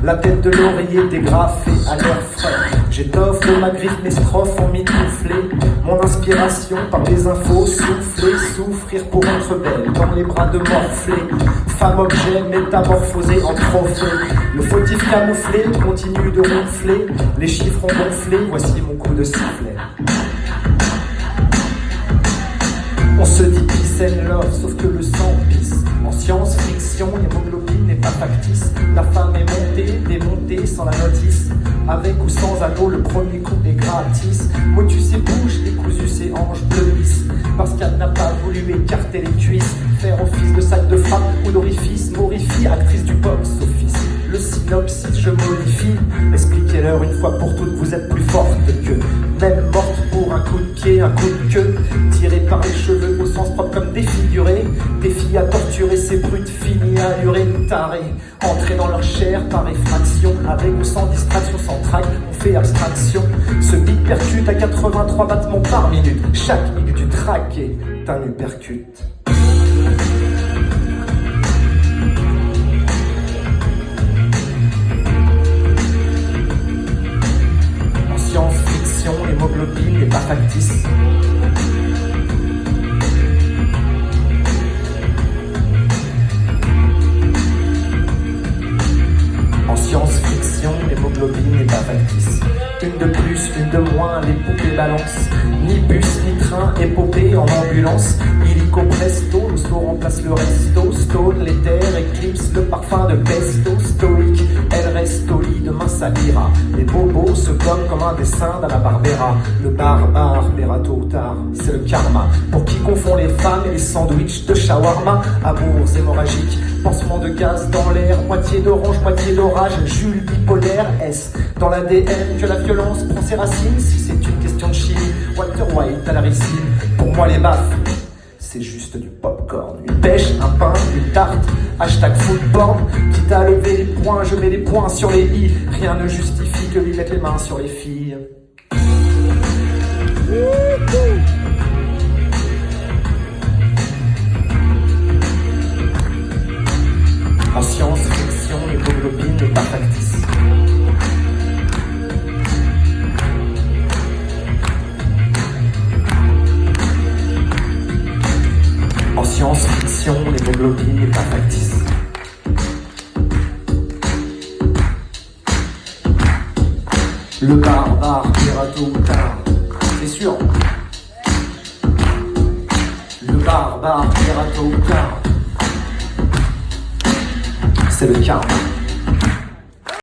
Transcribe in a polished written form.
La tête de l'oreiller dégrafée à l'air frais. J'étoffe de ma griffe mes strophes en mitouflé. Mon inspiration par les infos soufflées. Souffrir pour être belle dans les bras de Morphée. Femme objet métamorphosée en trophée. Le fautif camouflé continue de ronfler. Les chiffres ont gonflé, voici mon coup de sifflet. On se dit peace and love, sauf que le sang pisse. En science-fiction, l'hémoglobine n'est pas factice. La femme est montée, démontée sans la notice. Avec ou sans anneau, le premier coup est gratis. Motus et bouche, décousu ses hanches bleuissent. Parce qu'elle n'a pas voulu écarter les cuisses. Faire office de sac de frappe ou d'orifice. Morifie, actrice du box-office. Le synopsis, je modifie. Expliquez-leur une fois pour toutes, vous êtes plus forte que même morte pour un coup de pied, un coup de queue. Tiré par les cheveux au sens propre comme défiguré. Des filles à torturer, ces brutes finies à hurler, tarées. Entrer dans leur chair par effraction. Avec ou sans distraction, sans trac, on fait abstraction. Ce beat percute à 83 battements par minute. Chaque minute du track est un uppercut. Science-fiction, l'hémoglobine n'est pas factice. En science-fiction, l'hémoglobine n'est pas factice. Une de plus, une de moins, les poupées balancent. Ni bus, ni train, épopée en ambulance. Illico presto, le slow remplace le resto. Stone, l'éther, éclipse le parfum de pesto. Stoïque, elle reste au lit, demain ça ira. Les bobos se gomment comme un dessin dans la Barbera. Le barbare paiera tôt ou tard, c'est le karma. Pour qui confond les femmes et les sandwichs de shawarma. Amours hémorragiques, pansement de gaz dans l'air. Moitié d'orange, moitié d'orage, Jules bipolaire. Est-ce dans l'ADN que la violence prend ses racines? Si c'est une question de chimie, Walter White à la ricine. Pour moi les baffes, c'est juste du popcorn. Une pêche, un pain, une tarte, hashtag foodporn. Quitte à lever les poings, je mets les poings sur les i. Rien ne justifie que lui mettre les mains sur les filles. En science-fiction, l'hémoglobine n'est pas factice. En science-fiction, l'hémoglobine n'est pas factice. Le barbare paiera tôt ou tard, c'est sûr. Le barbare paiera tôt ou tard, c'est le karma.